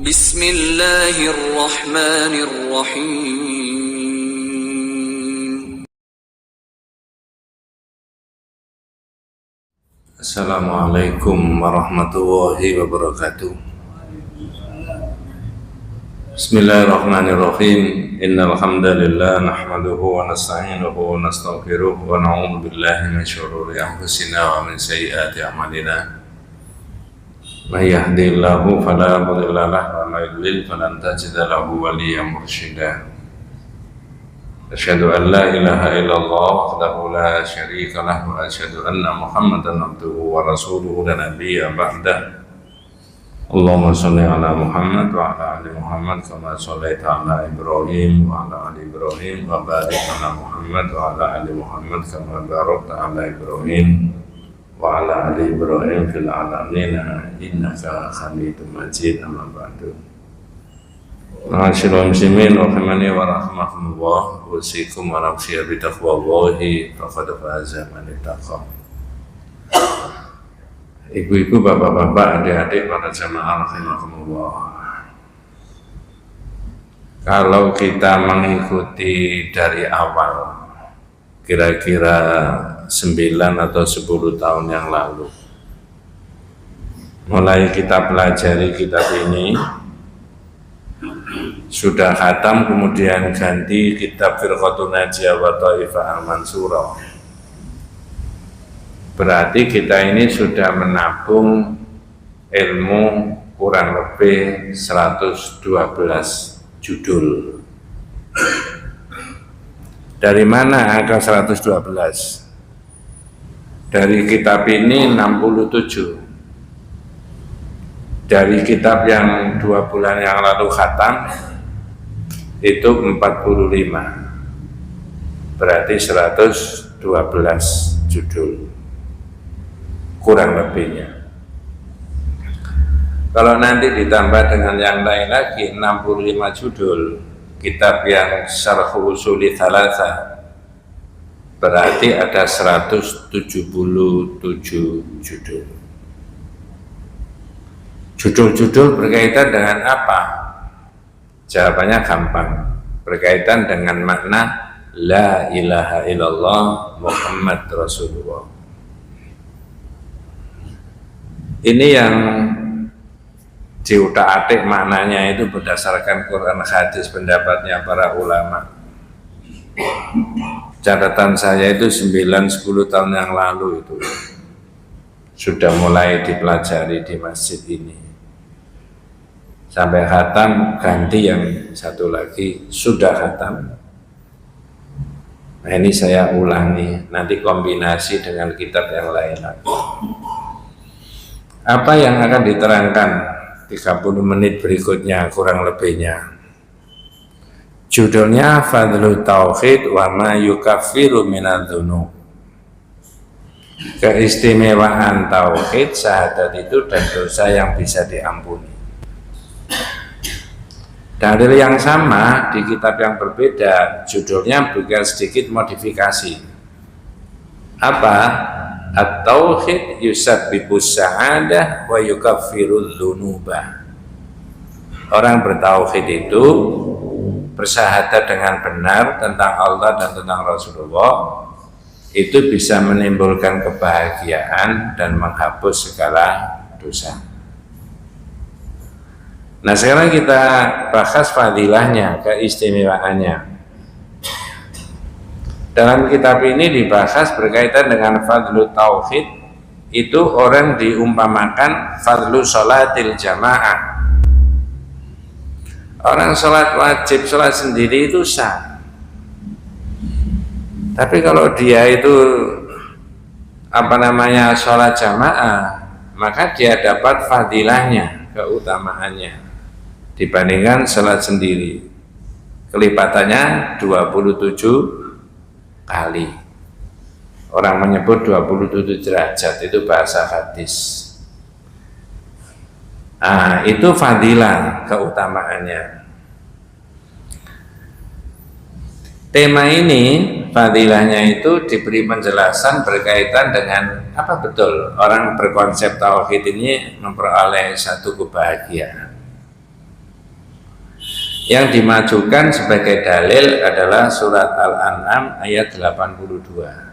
Bismillahirrahmanirrahim. Assalamualaikum warahmatullahi wabarakatuh. Bismillahirrahmanirrahim. Innal hamdalillah nahmaduhu wa nasta'inuhu wa nastaghfiruh wa na'udzu billahi min syururi anfusina wa min sayyiati a'malina. May yahdihillahu fala mudilla lahu wa may yudlil falan tajida lahu waliyyan mursyida. Asyhadu an la ilaha illallah wahdahu la syarika lahu wa asyhadu anna Muhammadan abduhu wa rasuluhu la nabiyya ba'da. Allahumma shalli ala Muhammad wa ala ali Muhammad kama shallaita ala Ibrahim wa ala ali Ibrahim wa barik ala Muhammad wa ala ali Muhammad kama barakta ala Ibrahim wa ala ali Ibrahim fil alamin innaka Hamidum Majid. Amma ba'du. Ma'asyiral muslimin rahimani wa rahmatullah, usikum wa nafsi bi taqwallahi faqad faza man ittaqa. Ibu-ibu, bapak-bapak, adik-adik, para jamaah rahimakumullah. Kalau kita mengikuti dari awal, kira-kira 9 atau 10 tahun yang lalu, mulai kita pelajari kitab ini, sudah khatam, kemudian ganti kitab Firqatun Najiyah wa Thaifah Al-Mansurah. Berarti kita ini sudah menabung ilmu kurang lebih 112 judul. Dari mana angka 112? Dari kitab ini 67. Dari kitab yang 2 bulan yang lalu khatam itu 45. Berarti 112 judul kurang lebihnya. Kalau nanti ditambah dengan yang lain lagi 65 judul kitab yang Syarh Usuli Thalatha, berarti ada 177 judul. Judul-judul berkaitan dengan apa? Jawabannya gampang, berkaitan dengan makna La ilaha illallah Muhammad Rasulullah. Ini yang diutak-atik maknanya itu berdasarkan Quran hadis pendapatnya para ulama. Catatan saya itu 9-10 tahun yang lalu itu sudah mulai dipelajari di masjid ini. Sampai khatam, ganti yang satu lagi sudah khatam. Nah ini saya ulangi, nanti kombinasi dengan kitab yang lain lagi. Apa yang akan diterangkan 30 menit berikutnya kurang lebihnya? Judulnya Fadlu Tauhid wa ma yukaffiru minadz-dzunub. Keistimewaan tauhid, syahadat itu dan dosa yang bisa diampuni. Dalil yang sama di kitab yang berbeda, judulnya juga sedikit modifikasi. Apa? At-tauhid yusabbibus sa'adah wa yukaffirudz dzunuba. Orang bertauhid itu bersyahadat dengan benar tentang Allah dan tentang Rasulullah, itu bisa menimbulkan kebahagiaan dan menghapus segala dosa. Nah sekarang kita bahas fadilahnya, keistimewaannya. Dalam kitab ini dibahas berkaitan dengan fadlu tauhid, itu orang diumpamakan fadlu sholatil jamaah. Orang sholat wajib, sholat sendiri itu sah. Tapi kalau dia itu sholat jamaah, maka dia dapat fadilahnya, keutamaannya dibandingkan sholat sendiri. Kelipatannya 27 kali. Orang menyebut 27 derajat, itu bahasa hadis. Nah, itu fadilah, keutamaannya. Tema ini, fadilahnya itu diberi penjelasan berkaitan dengan apa betul orang berkonsep tauhid ini memperoleh satu kebahagiaan. Yang dimajukan sebagai dalil adalah surat Al-An'am ayat 82.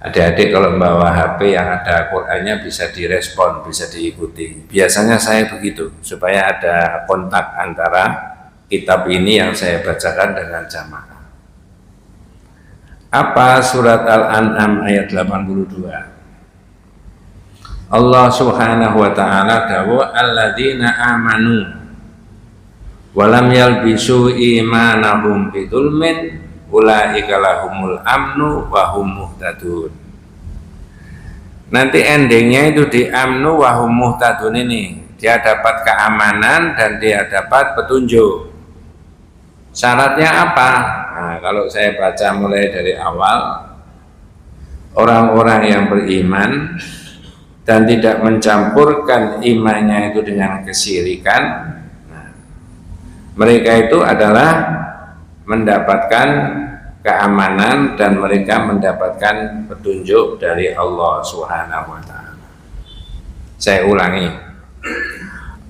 Adik-adik kalau membawa HP yang ada Qur'annya bisa direspon, bisa diikuti. Biasanya saya begitu, supaya ada kontak antara kitab ini yang saya bacakan dengan jamaah. Apa surat Al-An'am ayat 82? Allah subhanahu wa ta'ala dawu alladzina amanu walam yalbisu imanahum bidzulmin ulaika lahumul amnu wa hum muhtadun. Nanti endingnya itu di amnu wa hum muhtadun ini, dia dapat keamanan dan dia dapat petunjuk. Syaratnya apa? Nah, kalau saya baca mulai dari awal, orang-orang yang beriman dan tidak mencampurkan imannya itu dengan kesyirikan, mereka itu adalah mendapatkan keamanan dan mereka mendapatkan petunjuk dari Allah Subhanahu wa ta'ala. Saya ulangi,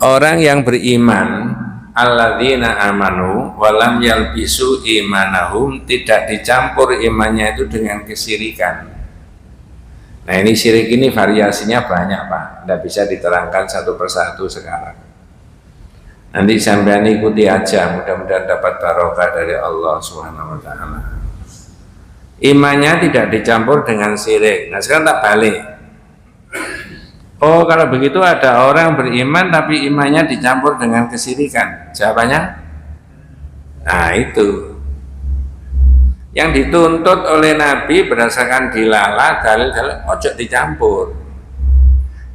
orang yang beriman, alladzina amanu walam yalbisu imanahum, tidak dicampur imannya itu dengan kesyirikan. Nah, ini syirik ini variasinya banyak, Pak, tidak bisa diterangkan satu persatu sekarang. Nanti sampean ikuti aja, mudah-mudahan dapat barokah dari Allah Subhanahu wa ta'ala. Imannya tidak dicampur dengan syirik. Nah, sekarang tak balik. Oh, kalau begitu ada orang beriman tapi imannya dicampur dengan kesyirikan. Jawabannya? Nah, itu yang dituntut oleh Nabi berdasarkan dilalah, dalil-dalil, ojo dicampur.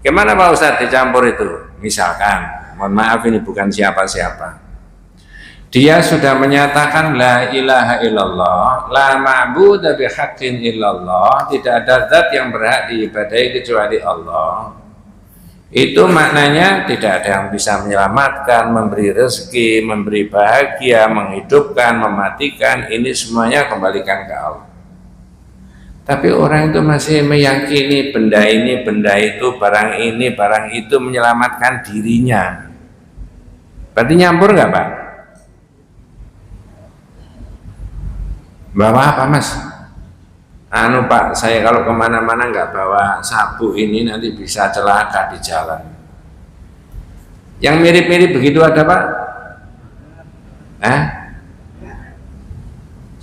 Gimana Pak Ustadz dicampur itu? Misalkan, mohon maaf ini bukan siapa-siapa, dia sudah menyatakan la ilaha illallah, la ma'budu bihaqqin illallah, tidak ada zat yang berhak diibadahi kecuali Allah. Itu maknanya tidak ada yang bisa menyelamatkan, memberi rezeki, memberi bahagia, menghidupkan, mematikan, ini semuanya kembalikan ke Allah. Tapi orang itu masih meyakini benda ini, benda itu, barang ini, barang itu menyelamatkan dirinya. Berarti nyampur nggak Pak? Bawa apa Mas? Anu Pak, saya kalau kemana-mana nggak bawa sabu ini nanti bisa celaka di jalan. Yang mirip-mirip begitu ada Pak?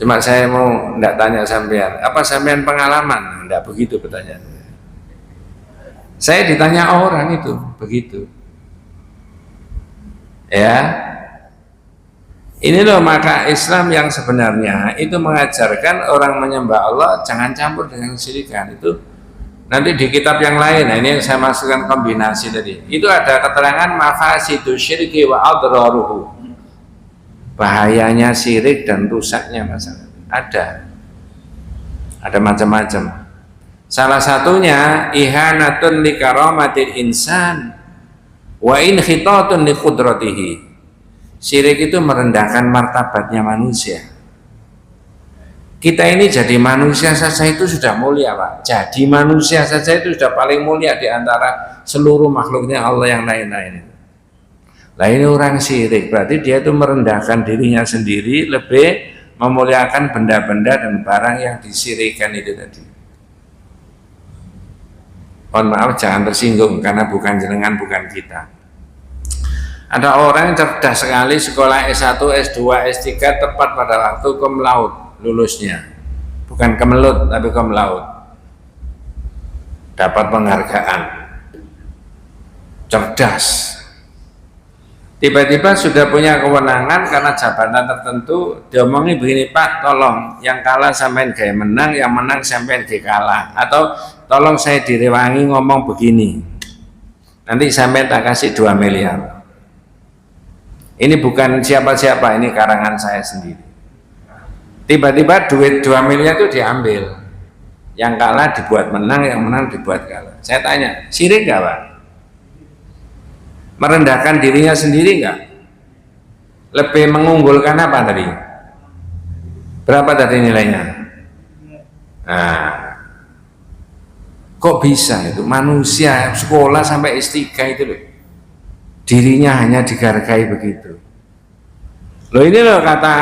Cuma saya mau nggak tanya sampean, apa sampean pengalaman? Nggak begitu pertanyaannya. Saya ditanya orang itu begitu. Ya. Ini loh, maka Islam yang sebenarnya itu mengajarkan orang menyembah Allah jangan campur dengan kesyirikan. Itu nanti di kitab yang lain, nah ini yang saya masukkan kombinasi tadi, itu ada keterangan mafasidu syirki wa adraruhu, bahayanya syirik dan rusaknya masalah. Ada macam-macam. Salah satunya ihanatun li karamatil insan wa in khitatun li qudratihi. Syirik itu merendahkan martabatnya manusia. Kita ini jadi manusia saja itu sudah mulia Pak. Jadi manusia saja itu sudah paling mulia di antara seluruh makhluknya Allah yang lain-lain. Nah ini orang syirik, berarti dia itu merendahkan dirinya sendiri, lebih memuliakan benda-benda dan barang yang disirikan itu tadi. Mohon maaf jangan tersinggung karena bukan jenengan, bukan kita. Ada orang yang cerdas sekali, sekolah S1, S2, S3 tepat pada waktu cum laude lulusnya. Bukan kemelut, tapi cum laude. Dapat penghargaan. Cerdas. Tiba-tiba sudah punya kewenangan karena jabatan tertentu, diomongi begini, Pak, tolong yang kalah sampean gaya menang, yang menang sampean gaya kalah. Atau tolong saya direwangi ngomong begini. Nanti sampean tak kasih 2 miliar. Ini bukan siapa-siapa, ini karangan saya sendiri. Tiba-tiba duit 2 miliar itu diambil. Yang kalah dibuat menang, yang menang dibuat kalah. Saya tanya, syirik nggak Pak? Merendahkan dirinya sendiri nggak? Lebih mengunggulkan apa tadi? Berapa tadi nilainya? Nah, kok bisa itu? Manusia sekolah sampai S3 itu loh, dirinya hanya dihargai begitu. Loh ini loh kata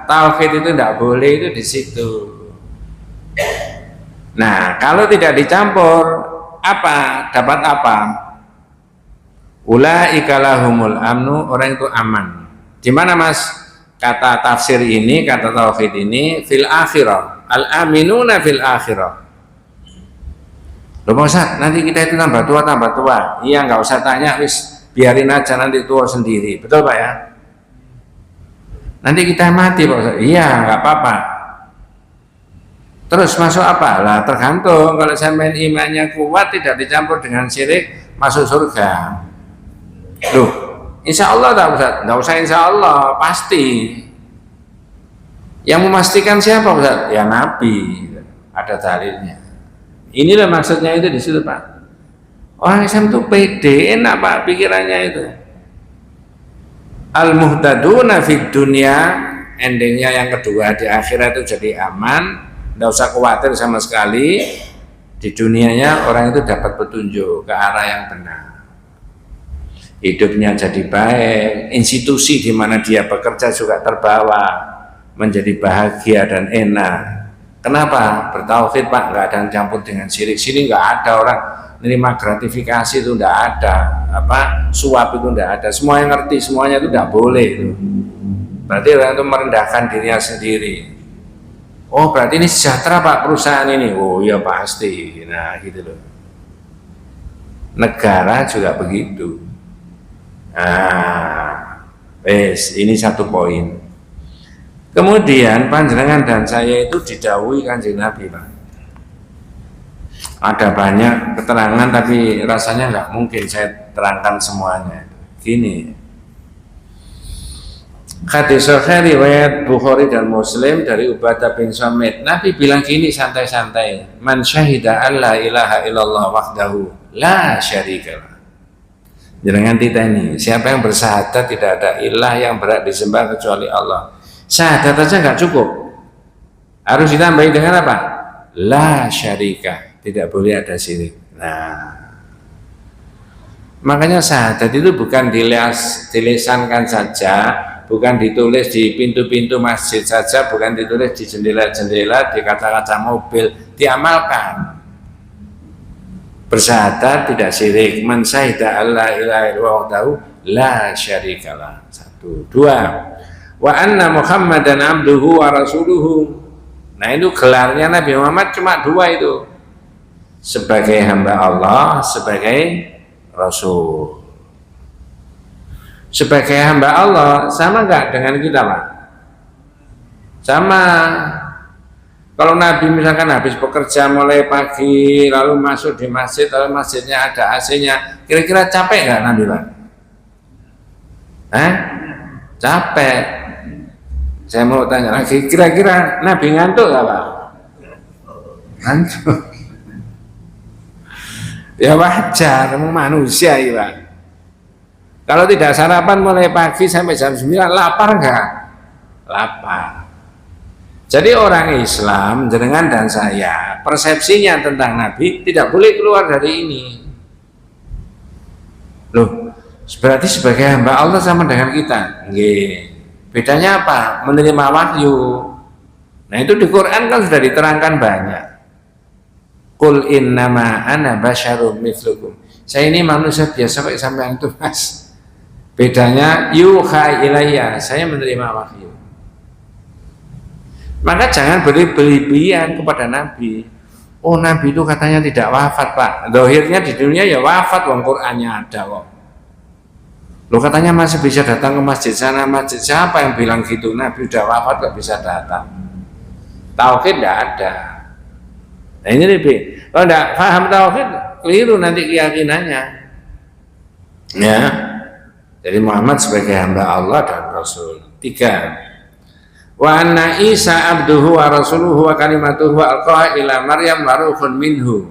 tauhid itu tidak boleh itu di situ. Nah, kalau tidak dicampur apa? Dapat apa? Ulaika lahumul amnu, orang itu aman. Di mana Mas kata tafsir ini, kata tauhid ini fil akhirah. Al-aminuna fil akhirah. Loh Pak Ustaz, nanti kita itu tambah tua. Iya, nggak usah tanya, wis biarin aja nanti tua sendiri. Betul Pak ya? Nanti kita mati Pak Ustaz. Iya, nggak apa-apa. Terus masuk apa? Lah tergantung, kalau sampean imannya kuat tidak dicampur dengan syirik, masuk surga. Loh, insya Allah nggak usah insya Allah, pasti. Yang memastikan siapa Ustaz? Ya Nabi, ada dalilnya. Inilah maksudnya itu di situ Pak. Orang Islam itu pede, enak Pak pikirannya itu. Al-muhtaduna fid dunya, endingnya yang kedua di akhirat itu jadi aman, tidak usah khawatir sama sekali. Di dunianya orang itu dapat petunjuk ke arah yang benar. Hidupnya jadi baik, institusi di mana dia bekerja juga terbawa menjadi bahagia dan enak. Kenapa? Bertauhid Pak, nggak ada yang campur dengan syirik. Sini nggak ada orang menerima gratifikasi, itu nggak ada. Suap itu nggak ada. Semua yang ngerti, semuanya itu nggak boleh itu. Berarti orang itu merendahkan dirinya sendiri. Oh berarti ini sejahtera Pak perusahaan ini. Oh ya pasti. Nah gitu loh. Negara juga begitu. Nah, ini satu poin. Kemudian panjenengan dan saya itu didhawuhi Kanjeng Nabi Pak. Ada banyak keterangan tapi rasanya nggak mungkin saya terangkan semuanya. Gini, hadis sahih riwayat Bukhari dan Muslim dari Ubadah bin Samit. Nabi bilang gini santai-santai, man syahida an la ilaha illallah wahdahu la syarikalah. Jangan titeni, siapa yang bersyahadat tidak ada ilah yang berhak disembah kecuali Allah. Syahadat aja nggak cukup, harus ditambahi dengan apa? La syarika, tidak boleh ada syirik. Nah, makanya syahadat itu bukan dilisankan saja, bukan ditulis di pintu-pintu masjid saja, bukan ditulis di jendela-jendela, di kaca-kaca mobil, diamalkan. Bersyahadat tidak syirik, man syahida alla ilaha illallah la syarikalah. 1, 2, wa anna Muhammadan abduhu wa rasuluhu. Nah itu gelarnya Nabi Muhammad cuma 2 itu, sebagai hamba Allah, sebagai Rasul. Sebagai hamba Allah sama enggak dengan kita Pak? Sama. Kalau Nabi misalkan habis bekerja mulai pagi lalu masuk di masjid, lalu masjidnya ada AC-nya, kira-kira capek nggak Nabi Pak? Capek. Saya mau tanya lagi, kira-kira Nabi ngantuk nggak Pak? Ngantuk. Ya wajar, manusia ya Pak. Kalau tidak sarapan mulai pagi sampai jam 9, lapar nggak? Lapar. Jadi orang Islam, jenengan dan saya, persepsinya tentang Nabi tidak boleh keluar dari ini. Loh, berarti sebagai hamba Allah sama dengan kita. Nggih. Bedanya apa? Menerima wahyu. Nah itu di Quran kan sudah diterangkan banyak. Qul innama ana basyarum mithlukum. Saya ini manusia biasa kok sampean itu Mas. Bedanya yuha ilayya, saya menerima wahyu. Maka jangan berlebihan kepada Nabi. Oh Nabi itu katanya tidak wafat Pak. Zahirnya di dunia ya wafat, wong Qur'annya ada kok. Lo katanya masih bisa datang ke masjid sana, masjid siapa yang bilang gitu? Nabi udah wafat gak bisa datang. Tauhid tidak ada. Nah ini lebih. Kalau tidak paham tauhid, keliru nanti keyakinannya. Ya. Jadi Muhammad sebagai hamba Allah dan Rasul. 3. Wa anna Isa abduhu wa rasuluhu wa kalimatuhu alqaha ila Maryam wa ruhun minhu.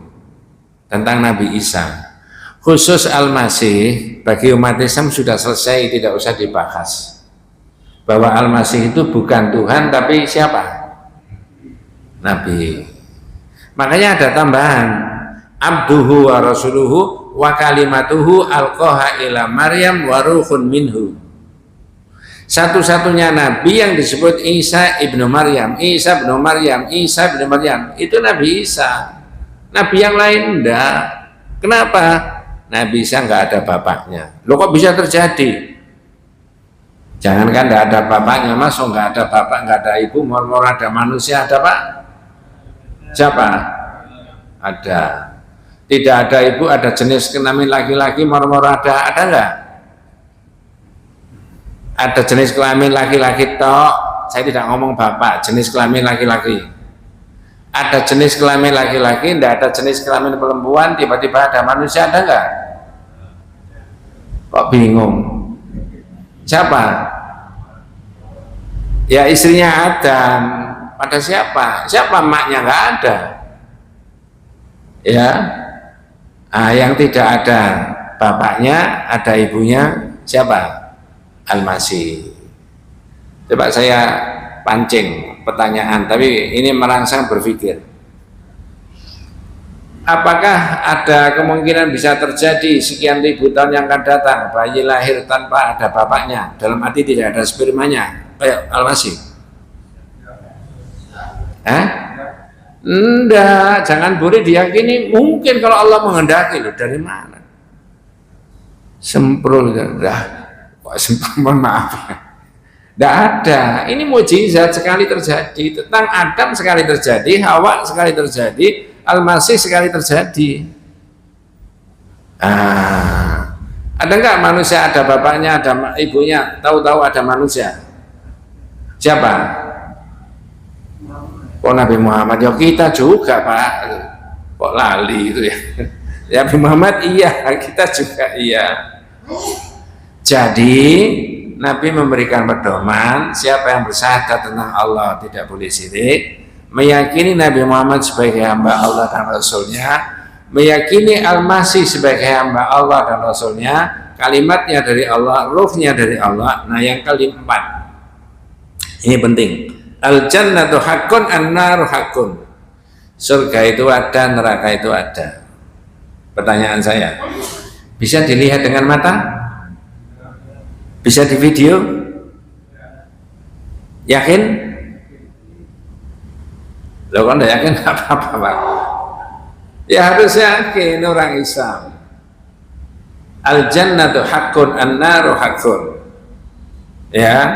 Tentang Nabi Isa. Khusus Al-Masih bagi umat Islam sudah selesai, tidak usah dibahas. Bahwa Al-Masih itu bukan Tuhan tapi siapa? Nabi. Makanya ada tambahan abduhu wa rasuluhu wa kalimatuhu alqaha ila Maryam wa ruhun minhu. Satu-satunya nabi yang disebut Isa ibnu Maryam, Isa ibnu Maryam, Isa ibnu Maryam, itu Nabi Isa. Nabi yang lain enggak. Kenapa? Nabi Isa enggak ada bapaknya. Loh kok bisa terjadi? Jangankan enggak ada bapaknya, masuk enggak ada bapak, enggak ada ibu, mor-mor ada manusia, ada Pak? Siapa? Ada. Tidak ada ibu, ada jenis kelamin laki-laki, mor-mor ada enggak? Ada jenis kelamin laki-laki tok, saya tidak ngomong bapak, jenis kelamin laki-laki. Ada jenis kelamin laki-laki, tidak ada jenis kelamin perempuan, tiba-tiba ada manusia, ada enggak? Kok bingung? Siapa? Ya istrinya Adam. Pada siapa? Siapa maknya? Enggak ada. Ya, yang tidak ada bapaknya, ada ibunya, siapa? Al-Masih. Coba saya pancing pertanyaan, tapi ini merangsang berpikir. Apakah ada kemungkinan bisa terjadi sekian ribu tahun yang akan datang bayi lahir tanpa ada bapaknya, dalam arti tidak ada spermanya, kayak Al-Masih? Enggak, jangan boleh diyakini. Mungkin kalau Allah menghendaki. Loh, dari mana? Semprul dah. Mohon maaf, tidak ada. Ini mukjizat sekali terjadi, tentang Adam sekali terjadi, Hawa sekali terjadi, Al-Masih sekali terjadi. Ada enggak manusia ada bapaknya, ada ibunya, tahu-tahu ada manusia? Siapa? Kok Nabi Muhammad? Ya kita juga Pak. Kok lali itu ya? Ya Nabi Muhammad iya, kita juga iya. Jadi Nabi memberikan pedoman, siapa yang bersyahadat tentang Allah tidak boleh syirik, meyakini Nabi Muhammad sebagai hamba Allah dan Rasulnya, meyakini Al-Masih sebagai hamba Allah dan Rasulnya, kalimatnya dari Allah, ruhnya dari Allah. Nah yang keempat, ini penting, al-jannatu haqqun, an-naru haqqun. Surga itu ada, neraka itu ada. Pertanyaan saya, bisa dilihat dengan mata? Bisa di video? Yakin? Loh kan tidak yakin apa-apa Pak. Ya harus yakin orang Islam. Al-jannatu haqqun, an-naru haqqun. Ya.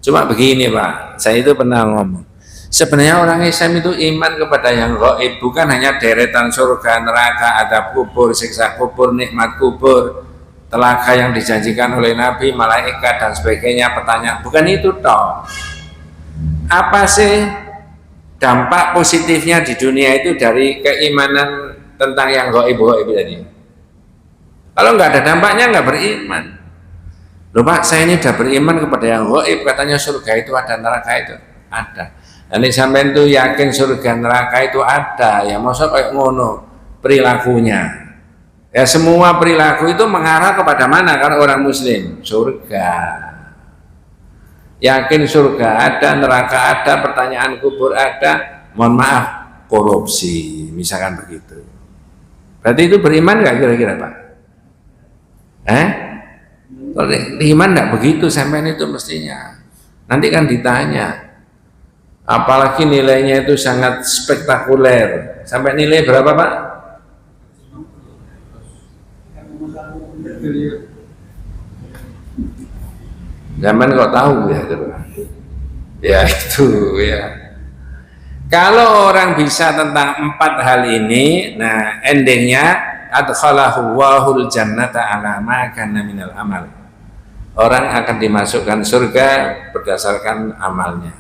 Cuma begini Pak, saya itu pernah ngomong. Sebenarnya orang Islam itu iman kepada yang gaib, bukan hanya deretan surga, neraka, adab kubur, siksa kubur, nikmat kubur, telaga yang dijanjikan oleh Nabi, malaikat dan sebagainya, pertanyaan, bukan itu toh. Apa sih dampak positifnya di dunia itu dari keimanan tentang yang gaib-gaib tadi? Kalau nggak ada dampaknya nggak beriman. Loh Pak, saya ini udah beriman kepada yang gaib, katanya surga itu ada, neraka itu ada. Dan sampai itu yakin surga neraka itu ada, ya maksud kayak ngono perilakunya. Ya semua perilaku itu mengarah kepada mana kalau orang muslim? Surga. Yakin surga ada, neraka ada, pertanyaan kubur ada, mohon maaf, korupsi, misalkan begitu. Berarti itu beriman nggak kira-kira Pak? Kalau iman nggak begitu sampai itu mestinya. Nanti kan ditanya, apalagi nilainya itu sangat spektakuler. Sampai nilai berapa Pak? Zaman kok tahu ya itu. Ya itu ya. Kalau orang bisa tentang 4 hal ini, nah endingnya adkhalahu wahul jannata ala ma kana minal amal. Orang akan dimasukkan surga berdasarkan amalnya.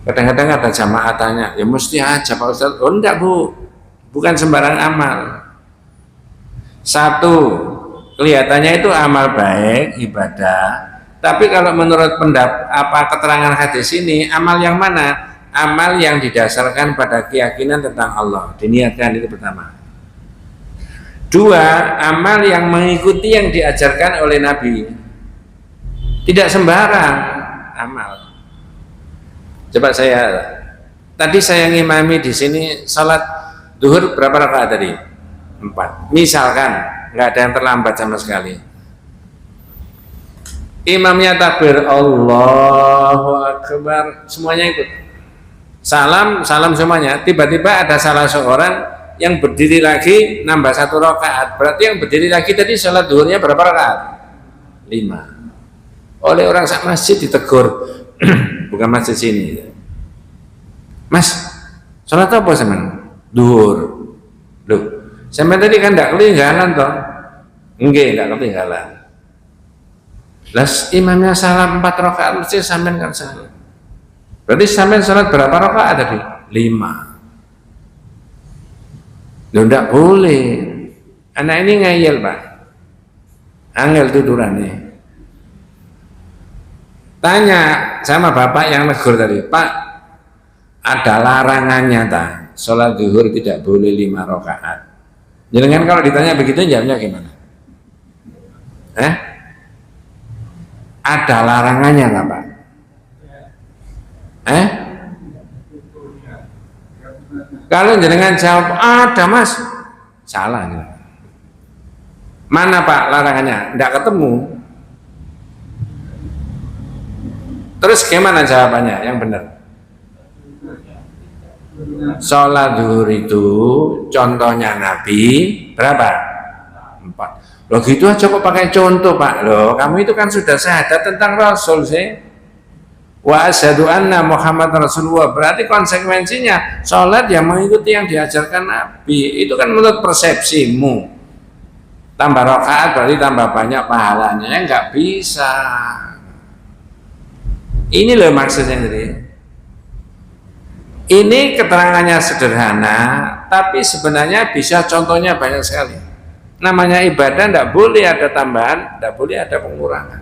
Kadang-kadang ada jamaah tanya, ya mesti aja Pak Ustaz. Oh enggak Bu, bukan sembarang amal. Satu, kelihatannya itu amal baik, ibadah. Tapi kalau menurut keterangan hadis ini, amal yang mana? Amal yang didasarkan pada keyakinan tentang Allah, diniatkan, itu pertama. Dua, amal yang mengikuti yang diajarkan oleh Nabi. Tidak sembarang amal. Coba tadi saya ngimami di sini salat duhur berapa rakaat tadi? 4. Misalkan nggak ada yang terlambat sama sekali. Imamnya takbir Allahu Akbar, semuanya ikut. Salam, salam semuanya. Tiba-tiba ada salah seorang yang berdiri lagi nambah 1 rakaat. Berarti yang berdiri lagi tadi salat zuhurnya berapa rakaat? 5. Oleh orang sak masjid ditegur. Bukan masjid sini. Mas, salat apa sampean? Zuhur. Loh, sampean tadi kan enggak ketinggalan toh? Enggak ketinggalan. Las imamnya salam 4 rakaat mesti sampean kan salam. Berarti sampean salat berapa rakaat tadi? 5. Loh, enggak boleh. Anak ini ngayal, Pak. Angel tuturannya. Tanya sama bapak yang negur tadi, Pak, ada larangannya tak? Salat zuhur tidak boleh 5 rakaat. Jangan kalau ditanya begitu jawabnya gimana? Ada larangannya tak, Pak? Kalau jenengan jawab ada, Mas, salah. Mana Pak larangannya? Tidak ketemu. Terus gimana jawabannya yang benar? Sholat zuhur itu contohnya Nabi berapa? 4. Loh gitu aja kok pakai contoh, Pak. Loh, kamu itu kan sudah syahadat tentang Rasul sih. Wa asyhadu anna Muhammad Rasulullah. Berarti konsekuensinya sholat yang mengikuti yang diajarkan Nabi. Itu kan menurut persepsimu. Tambah rakaat berarti tambah banyak pahalanya. Enggak bisa. Ini loh maksudnya tadi. Ini keterangannya sederhana, tapi sebenarnya bisa contohnya banyak sekali. Namanya ibadah tidak boleh ada tambahan, tidak boleh ada pengurangan.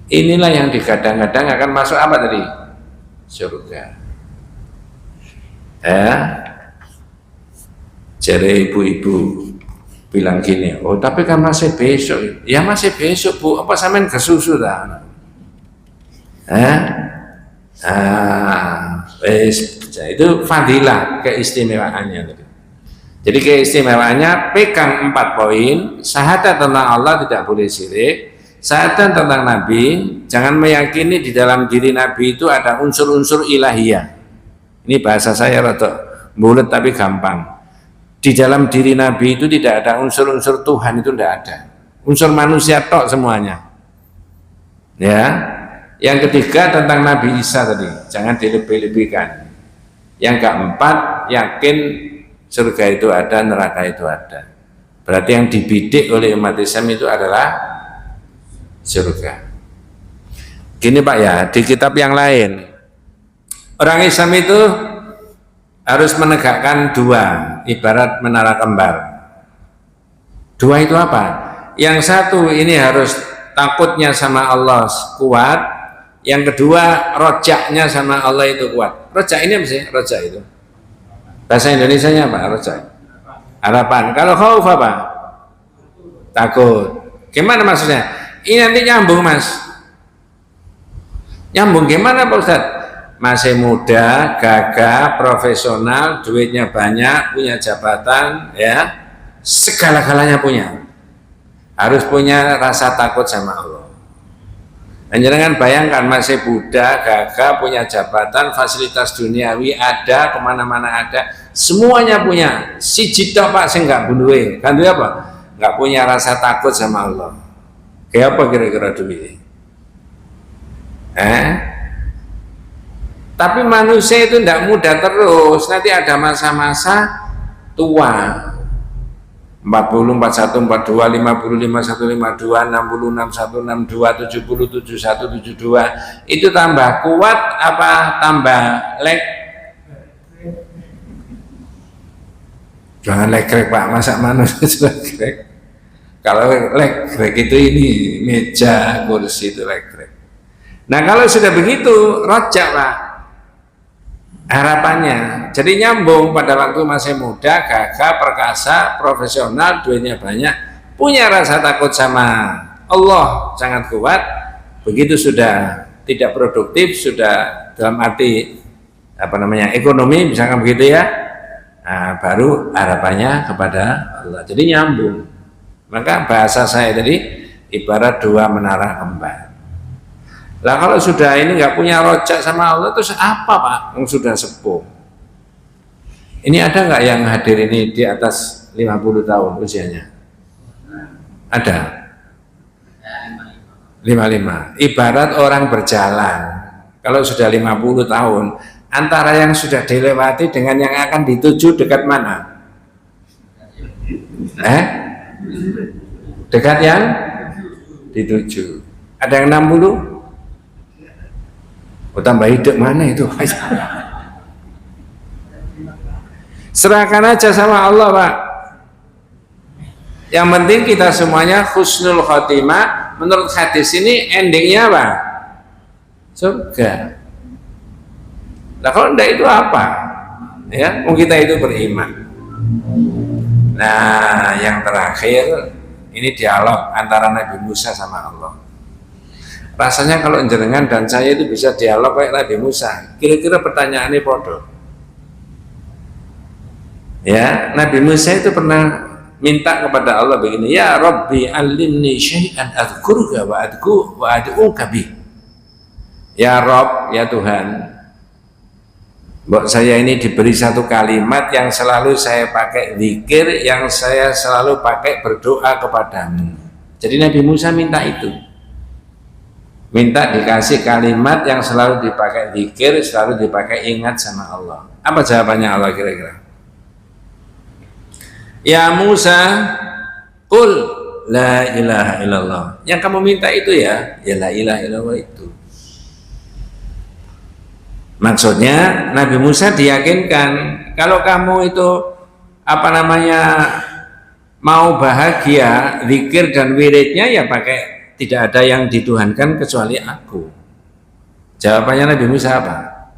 Inilah yang digadang-gadang akan masuk apa tadi? Surga. Jadi ibu-ibu bilang gini, oh tapi kan masih besok. Ya masih besok, Bu. Apa sampean kesusu dah? Itu fadilah, keistimewaannya tadi. Jadi keistimewaannya pegang 4 poin. Syahadat tentang Allah tidak boleh syirik. Syahadat tentang Nabi, jangan meyakini di dalam diri Nabi itu ada unsur-unsur ilahiyah. Ini bahasa saya rada bulet tapi gampang. Di dalam diri Nabi itu tidak ada unsur-unsur Tuhan, itu tidak ada. Unsur manusia tok semuanya. Ya. Yang ketiga tentang Nabi Isa tadi, jangan dilebih-lebihkan. Yang keempat, yakin surga itu ada, neraka itu ada. Berarti yang dibidik oleh umat Islam itu adalah surga. Gini Pak ya, di kitab yang lain, orang Islam itu harus menegakkan 2, ibarat menara kembar. 2 itu apa? Yang satu ini harus takutnya sama Allah kuat. Yang kedua, rojaknya sama Allah itu kuat. Rojak ini apa sih? Rojak itu bahasa Indonesianya apa? Rojak harapan. Kalau khauf apa? Takut. Gimana maksudnya? Ini nanti nyambung, Mas. Nyambung gimana Pak Ustadz? Masih muda, gagah, profesional, duitnya banyak, punya jabatan, ya, segala-galanya punya. Harus punya rasa takut sama Allah. Dan jangan bayangkan masih muda, gagah, punya jabatan, fasilitas duniawi ada, kemana-mana ada, semuanya punya. Si jidok Pak, saya nggak bunuhin. Kan dia apa? Nggak punya rasa takut sama Allah. Kayak apa kira-kira duit? Tapi manusia itu tidak muda terus. Nanti ada masa-masa tua. 40, 41, 42, 50, 51, 52, 60, 61, 62, 70, 71, 72. Itu tambah kuat apa tambah leg? Jangan legrek Pak, masa manusia legrek? Kalau legrek itu ini meja, kursi itu legrek. Nah kalau sudah begitu, rojak Pak harapannya. Jadi nyambung pada waktu masih muda, gagah, perkasa, profesional, duitnya banyak, punya rasa takut sama Allah sangat kuat. Begitu sudah tidak produktif, sudah dalam arti ekonomi misalkan begitu ya, nah, baru harapannya kepada Allah. Jadi nyambung. Maka bahasa saya tadi ibarat 2 menara kembar. Lah kalau sudah ini nggak punya rojak sama Allah, terus apa Pak? Yang sudah sepuh. Ini ada nggak yang hadir ini di atas 50 tahun usianya? Ada? 55. Ibarat orang berjalan, kalau sudah 50 tahun, antara yang sudah dilewati dengan yang akan dituju dekat mana? Dekat yang dituju. Ada yang 60? Oh, tambah hidup mana itu? Serahkan aja sama Allah Pak. Yang penting kita semuanya husnul khotimah. Menurut hadis ini endingnya apa? Surga. Nah kalau enggak itu apa? Ya, kita itu beriman. Nah yang terakhir ini dialog antara Nabi Musa sama Allah. Rasanya kalau jenengan dan saya itu bisa dialog kayak Nabi Musa. Kira-kira pertanyaannya podo. Ya, Nabi Musa itu pernah minta kepada Allah begini, ya Rabbi alimni syai'an adhkuruka wa ad'uka bih. Ya Rabb, ya Tuhan, mbok saya ini diberi satu kalimat yang selalu saya pakai zikir, yang saya selalu pakai berdoa kepadamu. Jadi Nabi Musa minta itu. Minta dikasih kalimat yang selalu dipakai zikir, selalu dipakai ingat sama Allah. Apa jawabannya Allah kira-kira? Ya Musa, qul la ilaha illallah. Yang kamu minta itu ya la ilaha illallah itu. Maksudnya Nabi Musa diyakinkan kalau kamu itu mau bahagia, zikir dan wiridnya ya pakai tidak ada yang dituhankan kecuali aku. Jawabannya Nabi Musa apa?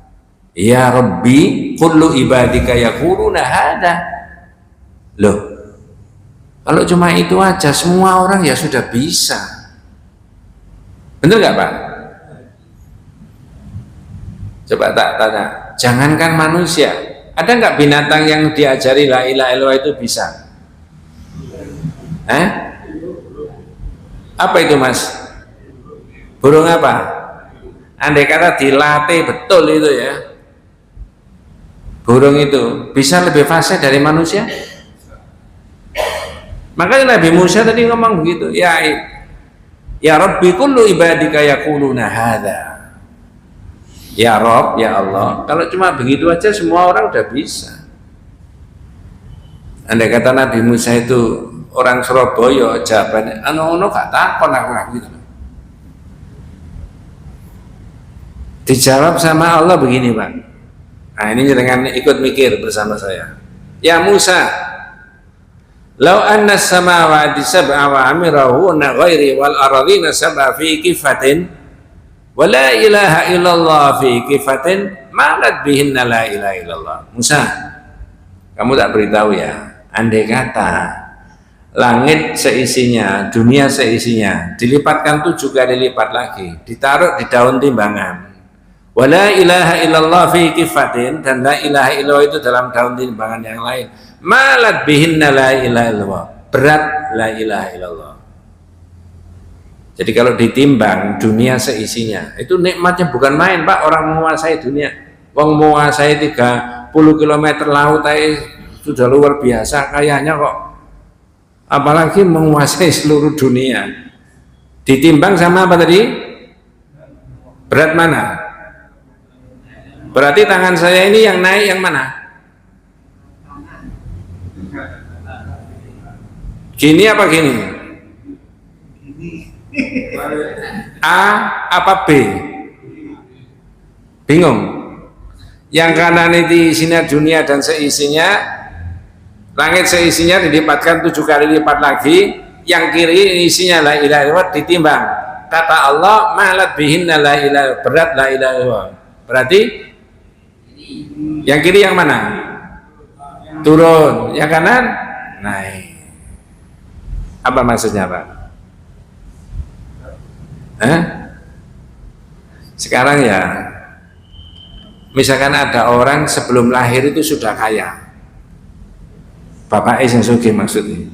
Ya Rabbi kullu ibadika yaquluna hada. Loh, kalau cuma itu aja semua orang ya sudah bisa. Bener nggak Pak? Coba tak tanya, jangankan manusia, ada nggak binatang yang diajari la ilaha illallah itu bisa? Apa itu Mas? Burung apa? Andai kata dilatih betul itu ya, burung itu bisa lebih fasih dari manusia. Makanya Nabi Musa tadi ngomong begitu, ya Rabbi kullu ibadika yaquluna hadza. Ya Rabb, ya Allah, kalau cuma begitu aja semua orang udah bisa. Andai kata Nabi Musa itu orang Surabaya, jawabannya anu gak takon aku gitu. Dijawab sama Allah begini Pak. Nah ini dengan ikut mikir bersama saya. Ya Musa, lau anna samawati sab'a wa amirahuna ghairi wal aradina sab'a fi kifatin wa la ilaha illallah fi kifatin malat bihinna la ilaha illallah. Musa, kamu tak beritahu ya, andai kata langit seisinya, dunia seisinya dilipatkan 7 kali lipat lagi, ditaruh di daun timbangan, wa la ilaha illallah fi kifatin, dan la ilaha illallah itu dalam daun timbangan yang lain, malat bihinna la ilaha illallah, berat la ilaha illallah. Jadi kalau ditimbang dunia seisinya, itu nikmatnya bukan main Pak. Orang menguasai dunia, wong menguasai 30 km laut sudah luar biasa kayaknya kok, apalagi menguasai seluruh dunia. Ditimbang sama apa tadi? Berat mana? Berarti tangan saya ini yang naik yang mana? Gini apa gini? A apa B? Bingung? Yang kanan itu isinya dunia dan seisinya, langit seisinya dilipatkan 7 kali lipat lagi, yang kiri isinya la ilaha illallah ditimbang. Kata Allah, malat bihinna la ilaha, berat la ilaha illallah. Berarti yang kiri yang mana? Turun. Yang kanan naik. Apa maksudnya Pak? Sekarang ya, misalkan ada orang sebelum lahir itu sudah kaya, bapak yang sugih maksudnya,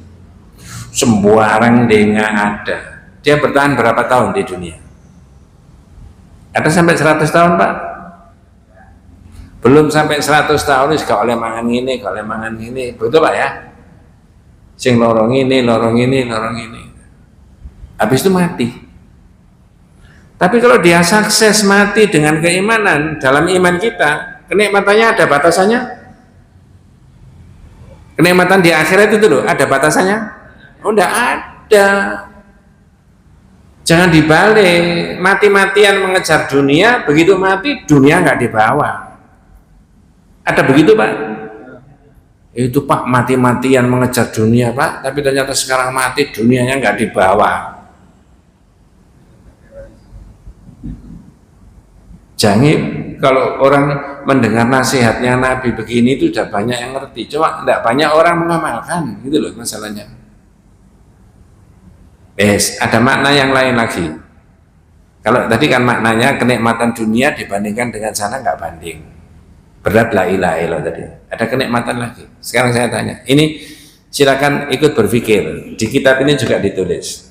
sembarang dia nggak ada, dia bertahan berapa tahun di dunia? Ada sampai 100 tahun Pak? Belum sampai 100 tahun wis gak oleh mangan ini, gak oleh mangan ini, betul Pak ya? Sing lorong ini, lorong ini, lorong ini. Habis itu mati. Tapi kalau dia sukses mati dengan keimanan, dalam iman kita, kenikmatannya ada batasannya? Kenikmatan di akhirat itu loh, ada batasannya? Oh, enggak ada. Jangan dibalik, mati-matian mengejar dunia, begitu mati dunia nggak dibawa. Ada begitu Pak? Itu Pak, mati-matian mengejar dunia Pak, tapi ternyata sekarang mati dunianya nggak dibawa. Jangan, kalau orang mendengar nasihatnya Nabi begini itu sudah banyak yang ngerti, coba enggak banyak orang mengamalkan, gitu loh masalahnya. Ada makna yang lain lagi. Kalau tadi kan maknanya kenikmatan dunia dibandingkan dengan sana nggak banding, berat la ilaha illallah tadi. Ada kenikmatan lagi. Sekarang saya tanya, ini silakan ikut berpikir, di kitab ini juga ditulis.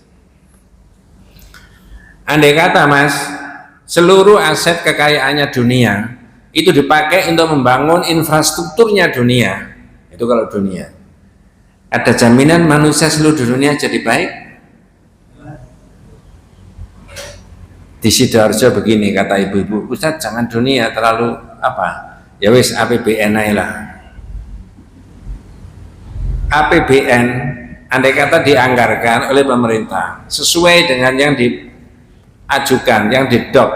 Andai kata Mas, seluruh aset kekayaannya dunia itu dipakai untuk membangun infrastrukturnya dunia, itu kalau dunia, ada jaminan manusia seluruh dunia jadi baik? Di Sidoarjo begini kata ibu-ibu, Ustaz jangan dunia terlalu apa, ya wis APBN aja lah. APBN andai kata dianggarkan oleh pemerintah sesuai dengan yang diajukan, yang didok,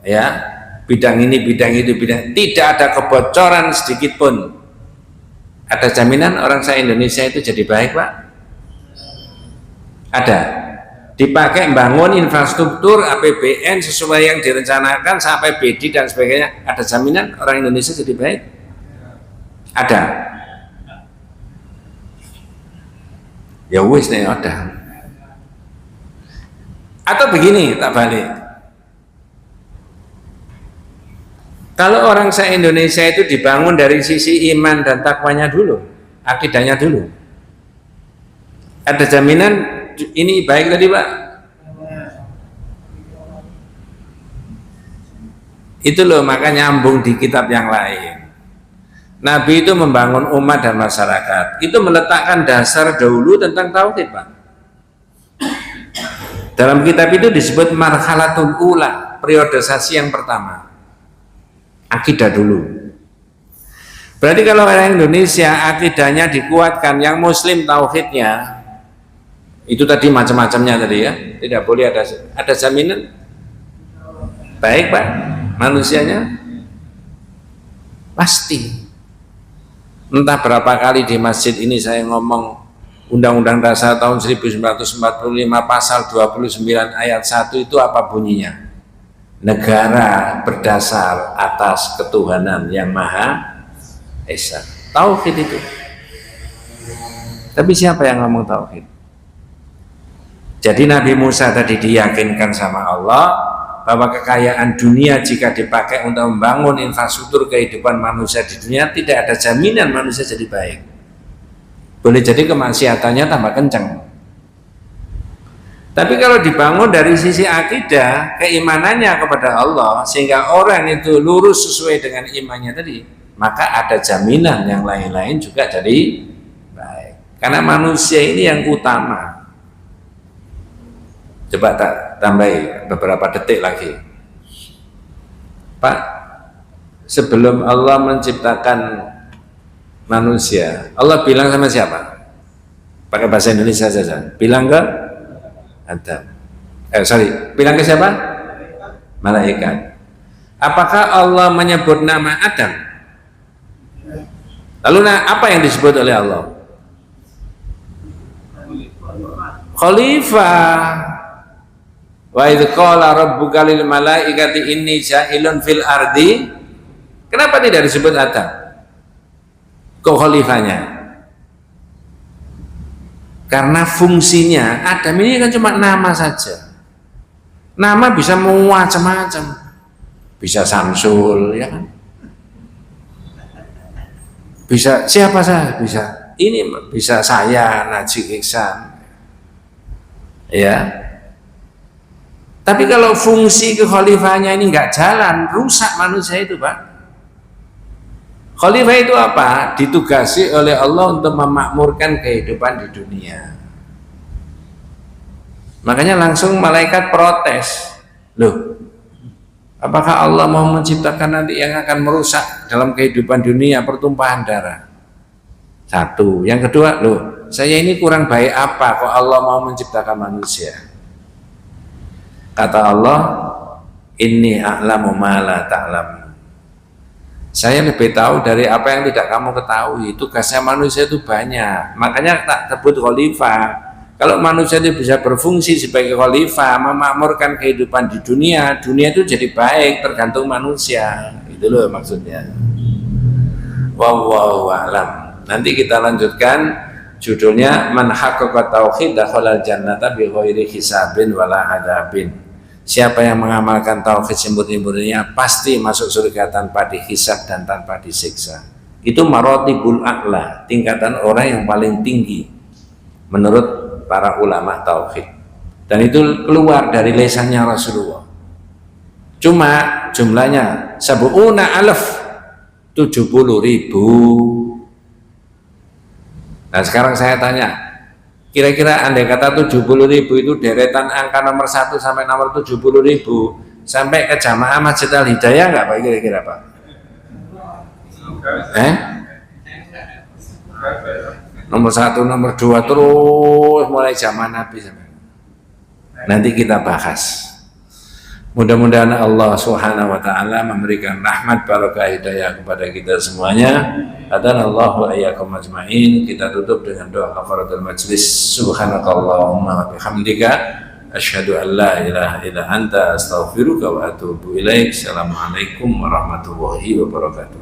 ya bidang ini, bidang itu, bidang, tidak ada kebocoran sedikit pun, ada jaminan orang se-Indonesia itu jadi baik Pak? Ada. Dipakai membangun infrastruktur APBN sesuai yang direncanakan sampai BD dan sebagainya, ada jaminan orang Indonesia jadi baik? Ada. Ya wis nih ada. Atau begini, tak balik, kalau orang se-Indonesia itu dibangun dari sisi iman dan takwanya dulu, akidahnya dulu, ada jaminan ini baik tadi Pak? Itu loh, maka nyambung di kitab yang lain. Nabi itu membangun umat dan masyarakat, itu meletakkan dasar dahulu tentang tauhid Pak. Dalam kitab itu disebut marhalatul ula, periodisasi yang pertama, akidah dulu. Berarti kalau orang Indonesia akidahnya dikuatkan, yang muslim tauhidnya, itu tadi macam-macamnya tadi ya, tidak boleh ada jaminan baik Pak manusianya? Pasti. Entah berapa kali di masjid ini saya ngomong Undang-Undang Dasar tahun 1945 pasal 29 ayat 1 itu apa bunyinya? Negara berdasar atas ketuhanan yang Maha Esa. Tauhid itu. Tapi siapa yang ngomong tauhid? Jadi Nabi Musa tadi diyakinkan sama Allah bahwa kekayaan dunia jika dipakai untuk membangun infrastruktur kehidupan manusia di dunia, tidak ada jaminan manusia jadi baik. Boleh jadi kemaksiatannya tambah kencang. Tapi kalau dibangun dari sisi akidah, keimanannya kepada Allah, sehingga orang itu lurus sesuai dengan imannya tadi, maka ada jaminan yang lain-lain juga jadi baik. Karena manusia ini yang utama. Coba tak tambahi beberapa detik lagi Pak, sebelum Allah menciptakan manusia, Allah bilang sama siapa? Pakai bahasa Indonesia saja, bilang ke Adam, bilang ke siapa? Malaikat. Apakah Allah menyebut nama Adam? Lalu apa yang disebut oleh Allah? Khalifah. Wa idz qala rabbuka lil malaikati inni ja'ilun fil ardi. Kenapa tidak disebut Adam? Kok khalifahnya? Karena fungsinya Adam ini kan cuma nama saja. Nama bisa macam-macam. Bisa Samsul, ya kan? Bisa siapa saja, bisa. Ini bisa saya Najib Ihsan. Ya. Tapi kalau fungsi kekhalifahnya ini nggak jalan, rusak manusia itu, Pak. Khalifah itu apa? Ditugasi oleh Allah untuk memakmurkan kehidupan di dunia. Makanya langsung malaikat protes. Loh, apakah Allah mau menciptakan nanti yang akan merusak dalam kehidupan dunia, pertumpahan darah? Satu. Yang kedua, loh, saya ini kurang baik apa kok Allah mau menciptakan manusia? Kata Allah, inni a'lamu ma la ta'lamu. Saya lebih tahu dari apa yang tidak kamu ketahui. Tugasnya manusia itu banyak. Makanya tak sebut khalifah. Kalau manusia itu bisa berfungsi sebagai khalifah, memakmurkan kehidupan di dunia, dunia itu jadi baik tergantung manusia. Itu loh maksudnya. Wallahu a'lam. Nanti kita lanjutkan judulnya man haqqaqa tauhid dakhalal jannata bi ghairi hisabin wala adabin. Siapa yang mengamalkan tauhid semurni-murninya pasti masuk surga tanpa dihisab dan tanpa disiksa. Itu marotibul a'la, tingkatan orang yang paling tinggi menurut para ulama tauhid. Dan itu keluar dari lisannya Rasulullah. Cuma jumlahnya sab'una alaf, 70.000. Nah sekarang saya tanya, kira-kira andai kata 70.000 itu deretan angka nomor 1 sampai nomor 70.000 sampai ke jamaah Masjid Al Hidayah nggak Pak kira-kira Pak? Nomor 1, nomor 2 terus mulai zaman Nabi sampai. Nanti kita bahas. Mudah-mudahan Allah Subhanahu wa taala memberikan rahmat barokah hidayah kepada kita semuanya. Adanallahu wa iyyakum ajmain. Kita tutup dengan doa kafaratul majlis. Subhanakallahumma wa bihamdika asyhadu an la ilaha illa anta astaghfiruka wa atubu ilaik. Assalamualaikum warahmatullahi wabarakatuh.